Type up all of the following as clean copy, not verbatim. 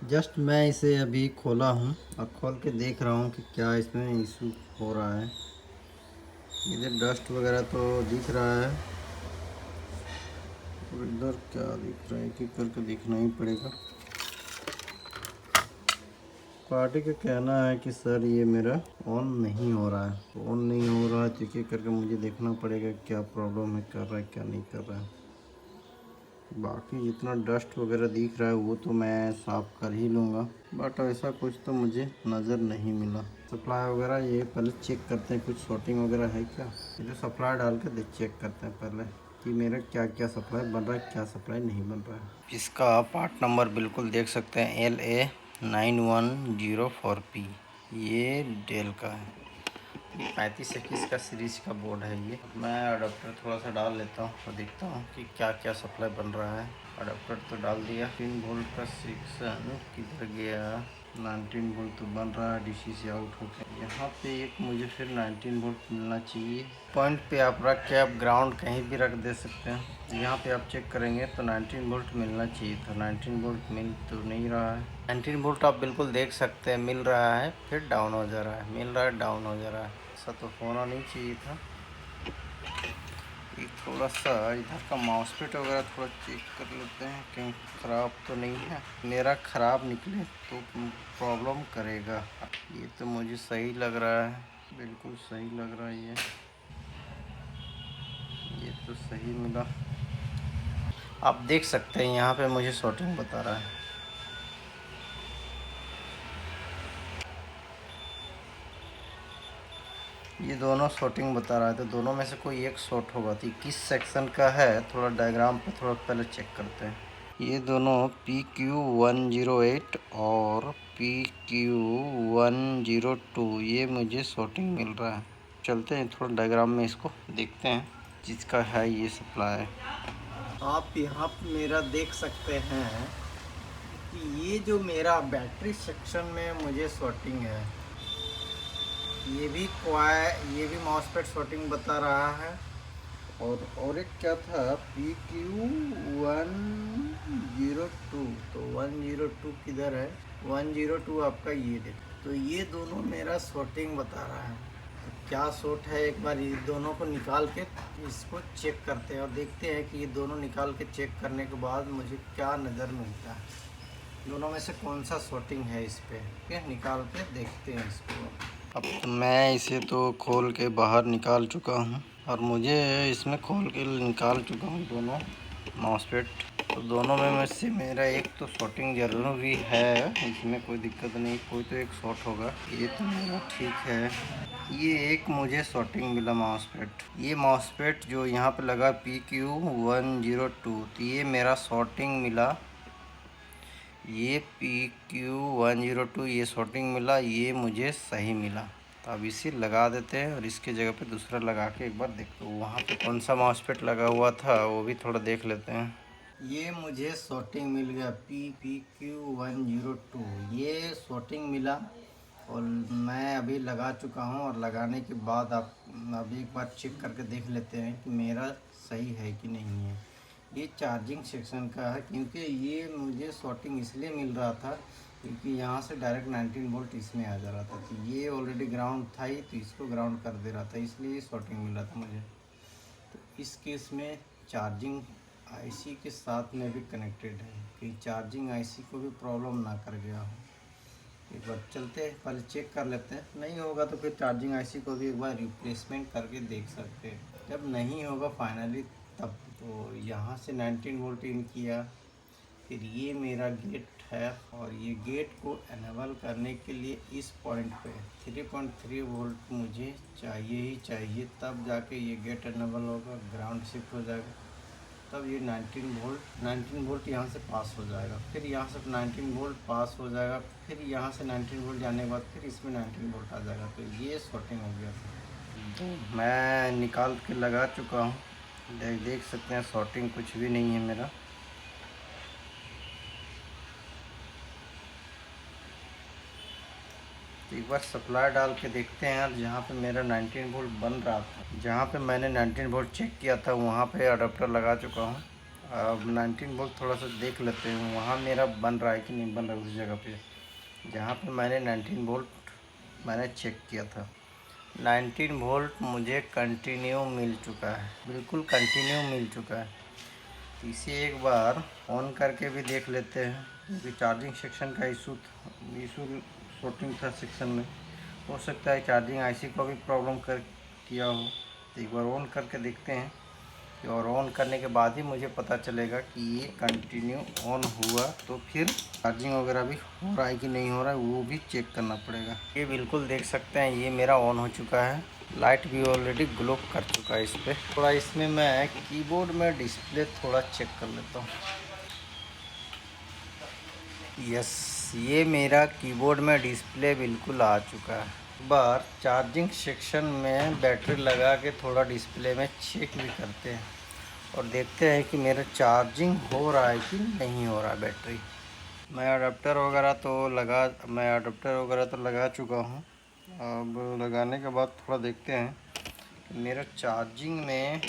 Just मैं इसे अभी खोला हूँ और खोल के देख रहा हूँ कि क्या इसमें इशू हो रहा है। इधर डस्ट वगैरह तो दिख रहा है और इधर क्या दिख रहा है, एक एक करके देखना ही पड़ेगा। पार्टी का कहना है कि सर ये मेरा ऑन नहीं हो रहा है, ऑन नहीं हो रहा है तो एक एक करके मुझे देखना पड़ेगा क्या प्रॉब्लम है, कर रहा है क्या नहीं कर रहा है। बाकी जितना डस्ट वगैरह दिख रहा है वो तो मैं साफ़ कर ही लूँगा, बट ऐसा कुछ तो मुझे नज़र नहीं मिला। सप्लाई वगैरह ये पहले चेक करते हैं, कुछ शॉर्टिंग वगैरह है क्या। जो सप्लाई डाल के चेक करते हैं पहले कि मेरा क्या क्या सप्लाई बन रहा है, क्या सप्लाई नहीं बन रहा है। इसका पार्ट नंबर बिल्कुल देख सकते हैं, LA9104P। ये डेल का है, 3521 का सीरीज का बोर्ड है ये। मैं अडाप्टर थोड़ा सा डाल लेता हूँ और देखता हूँ कि क्या क्या सप्लाई बन रहा है। अडाप्टर तो डाल दिया। 3 वोल्ट का सेक्शन किधर गया। 19 वोल्ट तो बन रहा है, डीसी से आउट हो गया। यहाँ पे एक मुझे फिर 19 वोल्ट मिलना चाहिए। पॉइंट पे आप रख के आप ग्राउंड कहीं भी रख दे सकते हैं। यहाँ पे आप चेक करेंगे तो 19 वोल्ट मिलना चाहिए था। 19 वोल्ट मिल तो नहीं रहा है। 19 वोल्ट आप बिल्कुल देख सकते हैं मिल रहा है, फिर डाउन हो जा रहा है, मिल रहा है, डाउन हो जा रहा है। ऐसा तो होना नहीं चाहिए था। थोड़ा सा इधर का माउसपैड वगैरह थोड़ा चेक कर लेते हैं, कहीं ख़राब तो नहीं है। मेरा ख़राब निकले तो प्रॉब्लम करेगा। ये तो मुझे सही लग रहा है, बिल्कुल सही लग रहा है। ये तो सही मिला। आप देख सकते हैं यहाँ पे मुझे शॉर्टिंग बता रहा है। ये दोनों शॉर्टिंग बता रहा है, तो दोनों में से कोई एक शॉर्ट होगा। तो किस सेक्शन का है, थोड़ा डायग्राम पे थोड़ा पहले चेक करते हैं। ये दोनों PQ108 और PQ102 ये मुझे शॉर्टिंग मिल रहा है। चलते हैं थोड़ा डायग्राम में इसको देखते हैं जिसका है ये सप्लाई। आप यहाँ पे मेरा देख सकते हैं कि ये जो मेरा बैटरी सेक्शन में मुझे शॉर्टिंग है, ये भी माउसपैड शॉर्टिंग बता रहा है। और एक क्या था, PQ102, तो 102 किधर है। 102 आपका ये देख, तो ये दोनों मेरा शॉर्टिंग बता रहा है। तो क्या शॉर्ट है, एक बार ये दोनों को निकाल के इसको चेक करते हैं और देखते हैं कि ये दोनों निकाल के चेक करने के बाद मुझे क्या नज़र मिलता है, दोनों में से कौन सा शॉर्टिंग है इस पर। ठीक है, निकाल के देखते हैं इसको। अब तो मैं इसे तो खोल के बाहर निकाल चुका हूँ और मुझे इसमें खोल के निकाल चुका हूँ दोनों माउसपैड। तो दोनों में से मेरा एक तो शॉर्टिंग ज़रूरी है, इसमें कोई दिक्कत नहीं, कोई तो एक शॉर्ट होगा। ये तो मेरा ठीक है। ये एक मुझे शॉर्टिंग मिला माउसपैड। ये माउसपैड जो यहाँ पे लगा PQ102, तो ये मेरा शॉर्टिंग मिला। ये PQ102 ये शॉर्टिंग मिला, ये मुझे सही मिला। तो अब इसे लगा देते हैं और इसके जगह पे दूसरा लगा के एक बार देखते हैं वहाँ पे कौन सा माउसपैड लगा हुआ था, वो भी थोड़ा देख लेते हैं। ये मुझे शॉर्टिंग मिल गया, PQ102 ये शॉर्टिंग मिला और मैं अभी लगा चुका हूँ। और लगाने के बाद आप अभी एक बार चेक करके देख लेते हैं कि मेरा सही है कि नहीं है। ये चार्जिंग सेक्शन का है, क्योंकि ये मुझे शॉर्टिंग इसलिए मिल रहा था क्योंकि यहाँ से डायरेक्ट 19 वोल्ट इसमें आ जा रहा था। तो ये ऑलरेडी ग्राउंड था ही, तो इसको ग्राउंड कर दे रहा था, इसलिए शॉर्टिंग मिला था मुझे। तो इस केस में चार्जिंग आईसी के साथ में भी कनेक्टेड है, कि चार्जिंग आईसी को भी प्रॉब्लम ना कर गया हो। एक बार चलते हैं, पहले चेक कर लेते हैं। नहीं होगा तो फिर चार्जिंग आईसी को भी एक बार रिप्लेसमेंट करके देख सकते हैं। जब नहीं होगा फाइनली तब। तो यहाँ से 19 वोल्ट इन किया, फिर ये मेरा गेट है और ये गेट को एनेबल करने के लिए इस पॉइंट पे 3.3 वोल्ट मुझे चाहिए ही चाहिए, तब जाके ये गेट एनेबल होगा, ग्राउंड शिफ्ट हो जाएगा, तब ये 19 वोल्ट यहाँ से पास हो जाएगा। फिर यहाँ से 19 वोल्ट पास हो जाएगा, फिर यहाँ से 19 वोल्ट जाने के बाद फिर इसमें 19 वोल्ट आ जाएगा। तो ये शॉर्टिंग हो गया था। मैं निकाल के लगा चुका हूँ, देख सकते हैं शॉर्टिंग कुछ भी नहीं है मेरा। एक बार सप्लाई डाल के देखते हैं यार, जहाँ पे मेरा 19 वोल्ट बन रहा था, जहाँ पे मैंने 19 वोल्ट चेक किया था वहाँ पे अडाप्टर लगा चुका हूँ अब 19 वोल्ट थोड़ा सा देख लेते हैं वहाँ मेरा बन रहा है कि नहीं बन रहा है उस जगह पे जहाँ पे मैंने 19 वोल्ट मैंने चेक किया था। 19 वोल्ट मुझे कंटिन्यू मिल चुका है, बिल्कुल कंटिन्यू मिल चुका है। इसे एक बार ऑन करके भी देख लेते हैं क्योंकि चार्जिंग सेक्शन का इशू शॉर्टिंग था सेक्शन में। हो सकता है चार्जिंग आईसी को भी प्रॉब्लम कर किया हो, तो एक बार ऑन करके देखते हैं और ऑन करने के बाद ही मुझे पता चलेगा कि ये कंटिन्यू ऑन हुआ तो फिर चार्जिंग वगैरह भी हो रहा है कि नहीं हो रहा है वो भी चेक करना पड़ेगा। ये बिल्कुल देख सकते हैं ये मेरा ऑन हो चुका है, लाइट भी ऑलरेडी ग्लो कर चुका है इस पर। थोड़ा इसमें मैं कीबोर्ड में डिस्प्ले थोड़ा चेक कर लेता हूँ। यस, ये मेरा कीबोर्ड में डिस्प्ले बिल्कुल आ चुका है। एक बार चार्जिंग सेक्शन में बैटरी लगा के थोड़ा डिस्प्ले में चेक भी करते हैं और देखते हैं कि मेरा चार्जिंग हो रहा है कि नहीं हो रहा है बैटरी। मैं अडाप्टर वगैरह तो लगा चुका हूँ। अब लगाने के बाद थोड़ा देखते हैं कि मेरा चार्जिंग में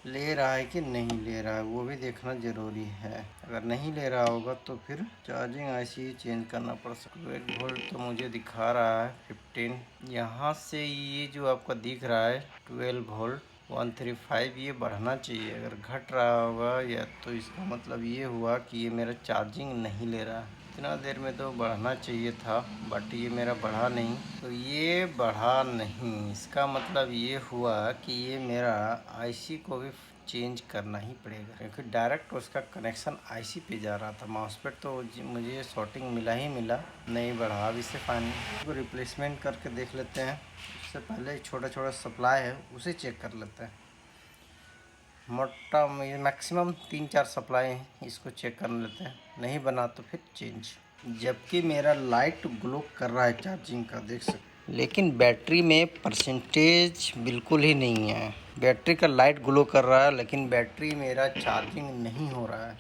ले रहा है कि नहीं ले रहा है, वो भी देखना ज़रूरी है। अगर नहीं ले रहा होगा तो फिर चार्जिंग आईसी चेंज करना पड़ सकता है। 12 वोल्ट तो मुझे दिखा रहा है 15। यहाँ से ये जो आपका दिख रहा है 12 वोल्ट 135 ये बढ़ना चाहिए। अगर घट रहा होगा या तो इसका मतलब ये हुआ कि ये मेरा चार्जिंग नहीं ले रहा। इतना देर में तो बढ़ना चाहिए था बट ये मेरा बढ़ा नहीं, तो ये बढ़ा नहीं, इसका मतलब ये हुआ कि ये मेरा आईसी को भी चेंज करना ही पड़ेगा क्योंकि डायरेक्ट उसका कनेक्शन आईसी पे जा रहा था। माउसपैड तो मुझे शॉर्टिंग मिला ही मिला, नहीं बढ़ा। अब इसे फाइनल को रिप्लेसमेंट करके देख लेते हैं। उससे पहले छोटा छोटा सप्लाई है उसे चेक कर लेते हैं। मोटा मैक्सिमम 3-4 सप्लाई हैं, इसको चेक कर लेते हैं, नहीं बना तो फिर चेंज। जबकि मेरा लाइट ग्लो कर रहा है चार्जिंग का, देख सकते, लेकिन बैटरी में परसेंटेज बिल्कुल ही नहीं है। बैटरी का लाइट ग्लो कर रहा है लेकिन बैटरी मेरा चार्जिंग नहीं हो रहा है।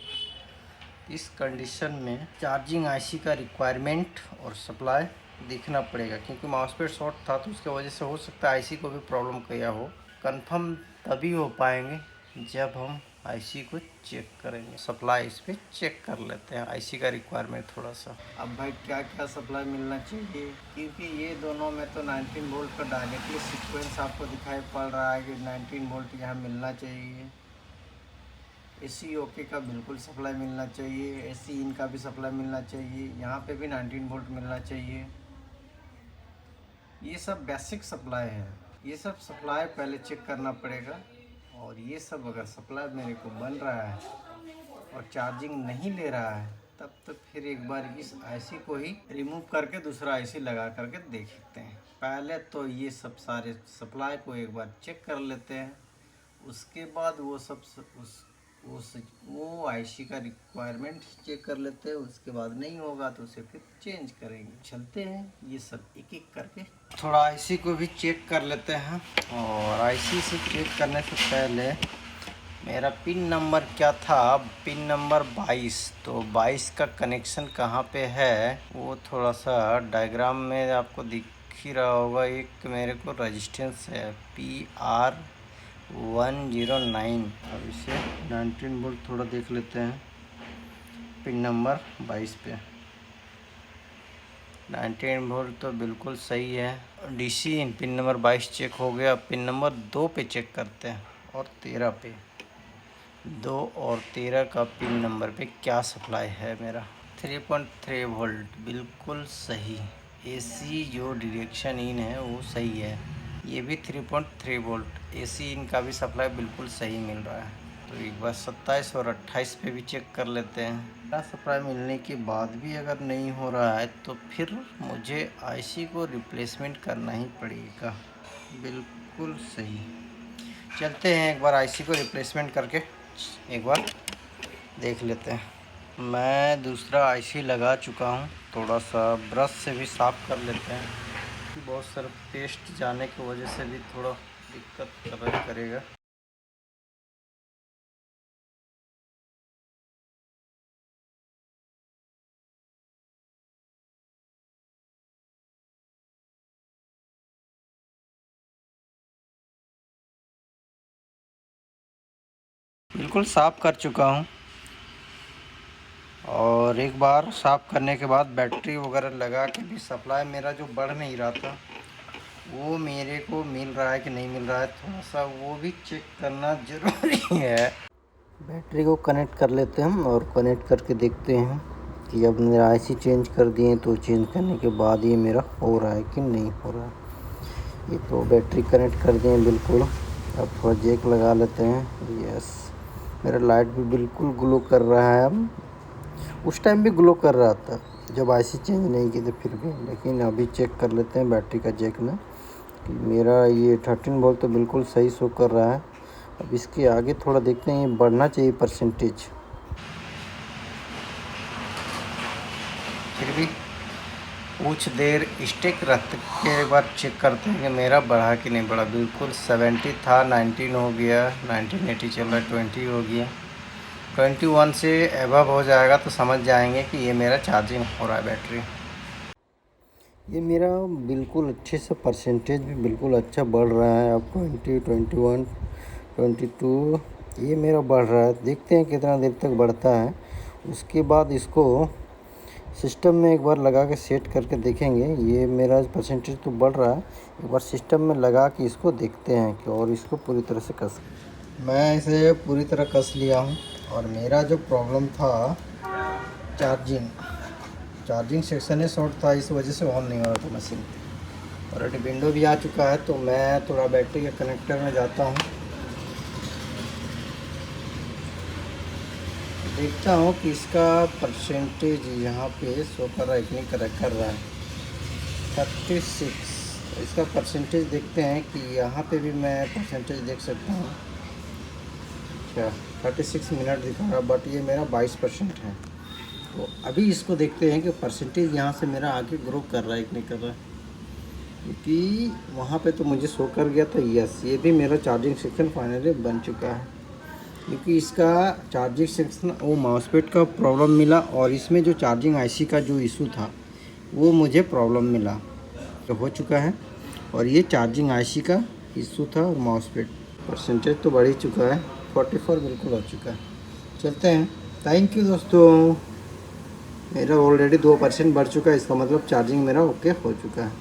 इस कंडीशन में चार्जिंग आईसी का रिक्वायरमेंट और सप्लाई देखना पड़ेगा क्योंकि माउसपैड शॉर्ट था तो उसकी वजह से हो सकता है आईसी को भी प्रॉब्लम किया हो। कंफर्म तभी हो पाएंगे जब हम आईसी को चेक करेंगे। सप्लाई इस पर चेक कर लेते हैं, आईसी का रिक्वायरमेंट थोड़ा सा। अब भाई क्या क्या सप्लाई मिलना चाहिए क्योंकि ये दोनों में तो 19 वोल्ट का डायरेक्टली सीक्वेंस आपको दिखाई पड़ रहा है कि 19 वोल्ट यहाँ मिलना चाहिए। एसी ओके का बिल्कुल सप्लाई मिलना चाहिए, एसी इन का भी सप्लाई मिलना चाहिए, यहाँ पे भी 19 वोल्ट मिलना चाहिए। ये सब बेसिक सप्लाई है, ये सब सप्लाई पहले चेक करना पड़ेगा। और ये सब अगर सप्लाई मेरे को बन रहा है और चार्जिंग नहीं ले रहा है तब तो फिर एक बार इस आईसी को ही रिमूव करके दूसरा आईसी लगा करके देखते हैं। पहले तो ये सब सारे सप्लाई को एक बार चेक कर लेते हैं, उसके बाद वो आईसी का रिक्वायरमेंट चेक कर लेते हैं। उसके बाद नहीं होगा तो उसे फिर चेंज करेंगे। चलते हैं ये सब एक एक करके, थोड़ा आईसी को भी चेक कर लेते हैं। और आईसी से चेक करने से पहले मेरा पिन नंबर क्या था, पिन नंबर 22। तो 22 का कनेक्शन कहाँ पे है वो थोड़ा सा डायग्राम में आपको दिख ही रहा होगा। एक मेरे को रेजिस्टेंस है PR109। अब इसे 19 वोल्ट थोड़ा देख लेते हैं पिन नंबर 22 पे। 19 वोल्ट तो बिल्कुल सही है। डीसी पिन नंबर 22 चेक हो गया। पिन नंबर 2 पे चेक करते हैं और 13 पे। 2 और 13 का पिन नंबर पे क्या सप्लाई है मेरा। 3.3 वोल्ट बिल्कुल सही। एसी जो डायरेक्शन इन है वो सही है। ये भी 3.3 वोल्ट एसी इन का भी सप्लाई बिल्कुल सही मिल रहा है। तो एक बार 27 और 28 पे भी चेक कर लेते हैं। सप्लाई मिलने के बाद भी अगर नहीं हो रहा है तो फिर मुझे आईसी को रिप्लेसमेंट करना ही पड़ेगा। बिल्कुल सही। चलते हैं एक बार आईसी को रिप्लेसमेंट करके एक बार देख लेते हैं। मैं दूसरा आईसी लगा चुका हूँ, थोड़ा सा ब्रश से भी साफ़ कर लेते हैं। बहुत सारा पेस्ट जाने की वजह से भी थोड़ा दिक्कत करेगा। बिल्कुल साफ़ कर चुका हूँ। और एक बार साफ़ करने के बाद बैटरी वगैरह लगा के भी सप्लाई मेरा जो बढ़ नहीं रहा था वो मेरे को मिल रहा है कि नहीं मिल रहा है, थोड़ा सा वो भी चेक करना ज़रूरी है। बैटरी को कनेक्ट कर लेते हैं हम और कनेक्ट करके देखते हैं कि अब मेरा आईसी चेंज कर दिए, तो चेंज करने के बाद ये मेरा हो रहा है कि नहीं हो रहा है। ये तो बैटरी कनेक्ट कर दिए बिल्कुल। अब थोड़ा जैक लगा लेते हैं। यस, मेरा लाइट भी बिल्कुल ग्लो कर रहा है। अब उस टाइम भी ग्लो कर रहा था जब आईसी चेंज नहीं की थी फिर भी, लेकिन अभी चेक कर लेते हैं बैटरी का जैक में कि मेरा ये 13 वोल्ट तो बिल्कुल सही शो कर रहा है। अब इसके आगे थोड़ा देखते हैं, ये बढ़ना चाहिए परसेंटेज। फिर भी कुछ देर स्टिक रख के एक बार चेक करते हैं कि मेरा बढ़ा कि नहीं बढ़ा। बिल्कुल 70 था, 19 हो गया, 1980 चल रहा है, 20 हो गया। 21 से एबव हो जाएगा तो समझ जाएंगे कि ये मेरा चार्जिंग हो रहा है बैटरी। ये मेरा बिल्कुल अच्छे से परसेंटेज भी बिल्कुल अच्छा बढ़ रहा है। अब 20, 21, 22 ये मेरा बढ़ रहा है। देखते हैं कितना देर तक बढ़ता है। उसके बाद इसको सिस्टम में एक बार लगा के सेट करके देखेंगे। ये मेरा परसेंटेज तो बढ़ रहा है, एक बार सिस्टम में लगा के इसको देखते हैं कि, और इसको पूरी तरह से कस, मैं इसे पूरी तरह कस लिया हूँ। और मेरा जो प्रॉब्लम था चार्जिंग सेक्शन है शॉर्ट था, इस वजह से ऑन नहीं हो रहा था मशीन। ऑलरेडी विंडो भी आ चुका है, तो मैं थोड़ा बैटरी के कनेक्टर में जाता हूँ, देखता हूँ कि इसका परसेंटेज यहाँ पे शो कर रहा है कि नहीं कर रहा है। 36 इसका परसेंटेज देखते हैं कि यहाँ पे भी मैं परसेंटेज देख सकता हूँ क्या। 36 मिनट दिखा रहा, बट ये मेरा 22% है। तो अभी इसको देखते हैं कि परसेंटेज यहाँ से मेरा आगे ग्रो कर रहा है कि नहीं कर रहा है, क्योंकि वहाँ पे तो मुझे शो कर गया था। यस, ये भी मेरा चार्जिंग सेक्शन फाइनली बन चुका है, क्योंकि इसका चार्जिंग सेक्शन वो माउसपैड का प्रॉब्लम मिला, और इसमें जो चार्जिंग आईसी का जो इशू था वो मुझे प्रॉब्लम मिला, तो हो चुका है। और ये चार्जिंग आईसी का इशू था और माउसपैड। परसेंटेज तो बढ़ ही चुका है, 44 बिल्कुल हो चुका है। चलते हैं। थैंक यू दोस्तों, मेरा ऑलरेडी 2% बढ़ चुका है, इसका मतलब चार्जिंग मेरा ओके हो चुका है।